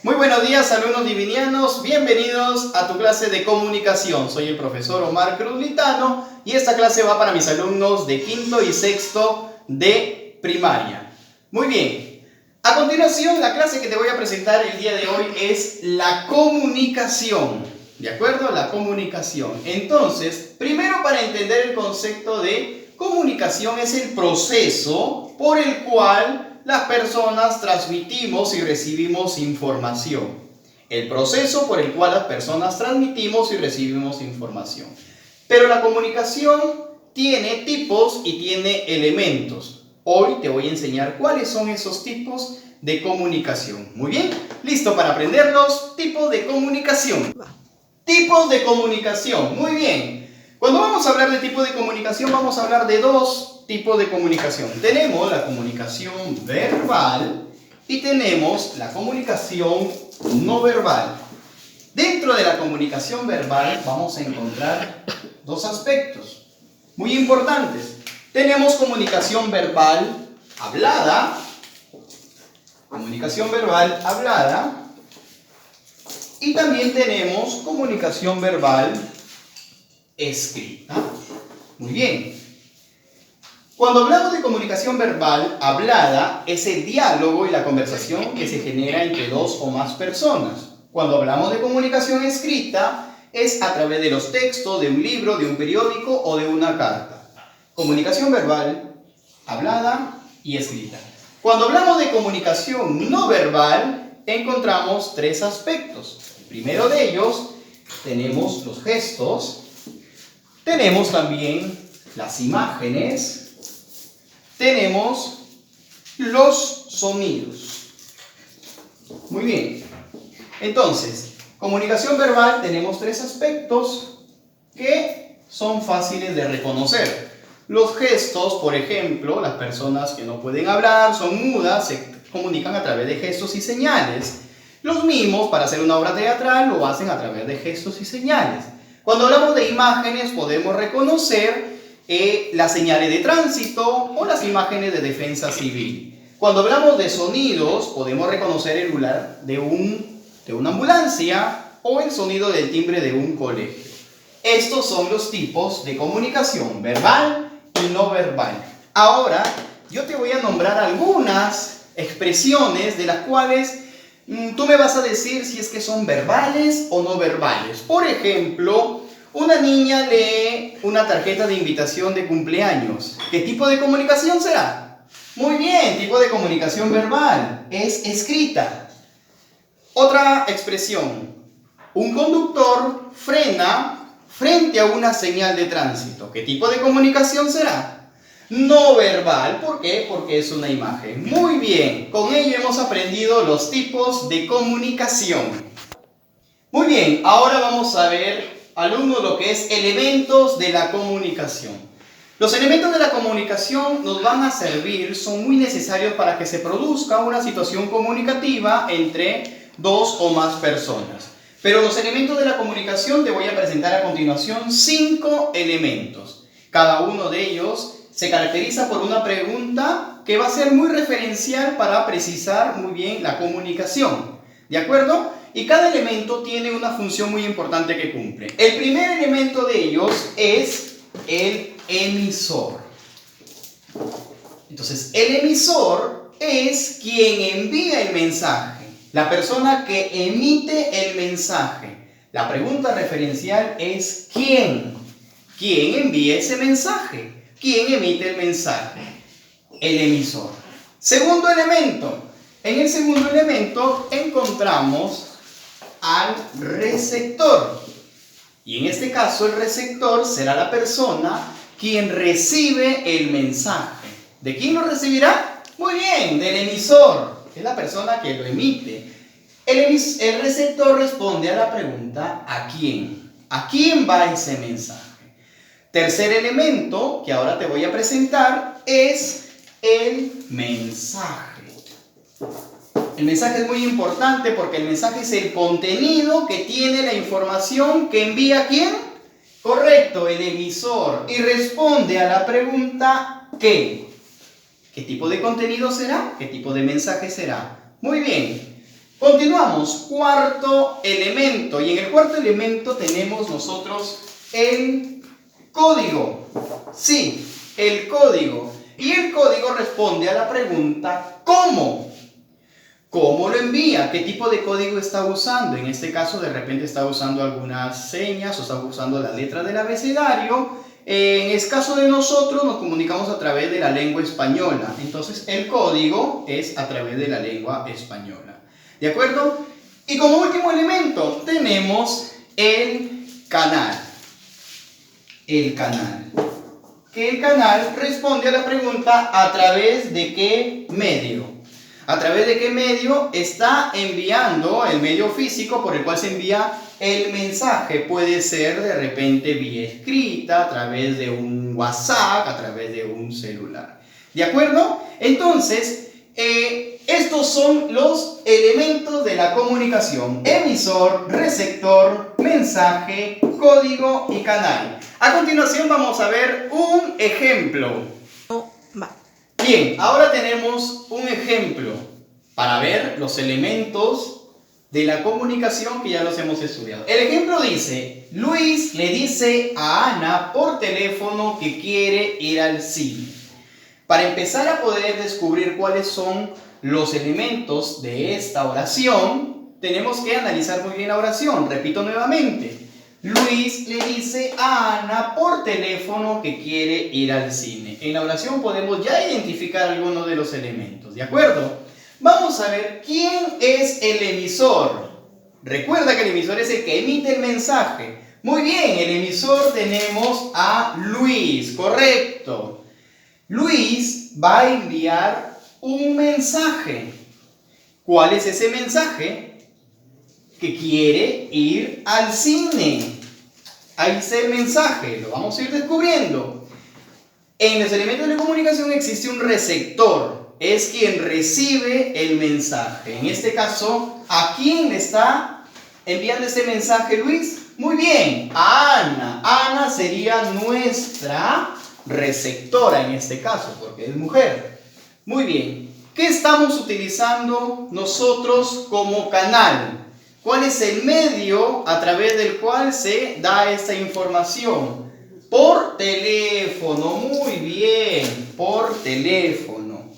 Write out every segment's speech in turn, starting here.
Muy buenos días, alumnos divinianos, bienvenidos a tu clase de comunicación. Soy el profesor Omar Cruz Litano y esta clase va para mis alumnos de quinto y sexto de primaria. Muy bien, a continuación la clase que te voy a presentar el día de hoy es la comunicación, ¿de acuerdo? La comunicación. Entonces, primero para entender el concepto de comunicación es el proceso por el cual las personas transmitimos y recibimos información. El proceso por el cual las personas transmitimos y recibimos información. Pero la comunicación tiene tipos y tiene elementos. Hoy te voy a enseñar cuáles son esos tipos de comunicación. Muy bien, ¿listo para aprenderlos? Tipos de comunicación. Tipos de comunicación, muy bien. Cuando vamos a hablar de tipo de comunicación, vamos a hablar de dos tipos de comunicación. Tenemos la comunicación verbal y tenemos la comunicación no verbal. Dentro de la comunicación verbal vamos a encontrar dos aspectos muy importantes. Tenemos comunicación verbal hablada, y también tenemos comunicación verbal escrita. Muy bien. Cuando hablamos de comunicación verbal hablada, es el diálogo y la conversación que se genera entre dos o más personas. Cuando hablamos de comunicación escrita, es a través de los textos, de un libro, de un periódico o de una carta. Comunicación verbal hablada y escrita. Cuando hablamos de comunicación no verbal, encontramos tres aspectos. El primero de ellos, tenemos los gestos, tenemos también las imágenes, tenemos los sonidos. Muy bien. Entonces, comunicación verbal tenemos tres aspectos que son fáciles de reconocer. Los gestos, por ejemplo, las personas que no pueden hablar, son mudas, se comunican a través de gestos y señales. Los mimos, para hacer una obra teatral, lo hacen a través de gestos y señales. Cuando hablamos de imágenes, podemos reconocer las señales de tránsito o las imágenes de defensa civil. Cuando hablamos de sonidos, podemos reconocer el ular de una ambulancia o el sonido del timbre de un colegio. Estos son los tipos de comunicación verbal y no verbal. Ahora, yo te voy a nombrar algunas expresiones de las cuales tú me vas a decir si es que son verbales o no verbales. Por ejemplo, una niña lee una tarjeta de invitación de cumpleaños. ¿Qué tipo de comunicación será? Muy bien, tipo de comunicación verbal. Es escrita. Otra expresión. Un conductor frena frente a una señal de tránsito. ¿Qué tipo de comunicación será? No verbal. ¿Por qué? Porque es una imagen. Muy bien, con ello hemos aprendido los tipos de comunicación. Muy bien, ahora vamos a ver, alumnos, lo que es elementos de la comunicación. Los elementos de la comunicación nos van a servir, son muy necesarios para que se produzca una situación comunicativa entre dos o más personas. Pero los elementos de la comunicación te voy a presentar a continuación 5 elementos. Cada uno de ellos se caracteriza por una pregunta que va a ser muy referencial para precisar muy bien la comunicación. ¿De acuerdo? Y cada elemento tiene una función muy importante que cumple. El primer elemento de ellos es el emisor. Entonces, el emisor es quien envía el mensaje, la persona que emite el mensaje. La pregunta referencial es ¿quién? ¿Quién envía ese mensaje? ¿Quién emite el mensaje? El emisor. Segundo elemento. En el segundo elemento encontramos al receptor. Y en este caso el receptor será la persona quien recibe el mensaje. ¿De quién lo recibirá? Muy bien, del emisor. Es la persona que lo emite. El receptor responde a la pregunta ¿a quién? ¿A quién va ese mensaje? Tercer elemento que ahora te voy a presentar es el mensaje. El mensaje es muy importante porque el mensaje es el contenido que tiene la información que envía ¿quién? Correcto, el emisor. Y responde a la pregunta ¿qué? ¿Qué tipo de contenido será? ¿Qué tipo de mensaje será? Muy bien. Continuamos, cuarto elemento. Y en el cuarto elemento tenemos nosotros el código. Sí, el código. Y el código responde a la pregunta ¿cómo? ¿Cómo lo envía? ¿Qué tipo de código está usando? En este caso, de repente está usando algunas señas o está usando la letra del abecedario. En el caso de nosotros, nos comunicamos a través de la lengua española. Entonces, el código es a través de la lengua española. ¿De acuerdo? Y como último elemento, tenemos el canal. El canal. Que el canal responde a la pregunta ¿a través de qué medio? ¿A través de qué medio está enviando el medio físico por el cual se envía el mensaje? Puede ser de repente vía escrita, a través de un WhatsApp, a través de un celular. ¿De acuerdo? Entonces, estos son los elementos de la comunicación: emisor, receptor, mensaje, código y canal. A continuación vamos a ver un ejemplo. Bien, ahora tenemos un ejemplo para ver los elementos de la comunicación que ya los hemos estudiado. El ejemplo dice: Luis le dice a Ana por teléfono que quiere ir al cine. Para empezar a poder descubrir cuáles son los elementos de esta oración, tenemos que analizar muy bien la oración. Repito nuevamente: Luis le dice a Ana por teléfono que quiere ir al cine. En la oración podemos ya identificar algunos de los elementos, ¿de acuerdo? Vamos a ver quién es el emisor. Recuerda que el emisor es el que emite el mensaje. Muy bien, el emisor tenemos a Luis, correcto. Luis va a enviar un mensaje. ¿Cuál es ese mensaje? Que quiere ir al cine. Ahí está el mensaje, lo vamos a ir descubriendo. En los elementos de la comunicación existe un receptor, es quien recibe el mensaje. En este caso, ¿a quién le está enviando este mensaje Luis? Muy bien, a Ana. Ana sería nuestra receptora en este caso, porque es mujer. Muy bien, ¿qué estamos utilizando nosotros como canal? ¿Cuál es el medio a través del cual se da esta información? Por teléfono, muy bien, por teléfono.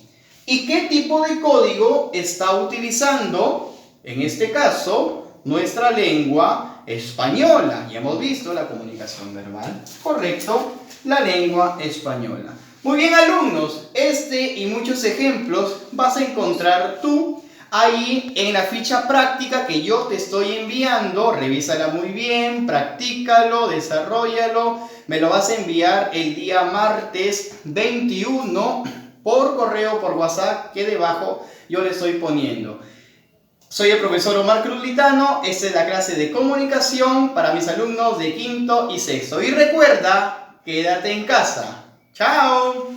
¿Y qué tipo de código está utilizando? En este caso, nuestra lengua española. Ya hemos visto la comunicación verbal, correcto, la lengua española. Muy bien, alumnos, este y muchos ejemplos vas a encontrar tú ahí en la ficha práctica que yo te estoy enviando. Revísala muy bien, practícalo, desarróllalo. Me lo vas a enviar el día martes 21 por correo, por WhatsApp, que debajo yo le estoy poniendo. Soy el profesor Omar Cruz Litano. Esta es la clase de comunicación para mis alumnos de quinto y sexto. Y recuerda, quédate en casa. ¡Chao!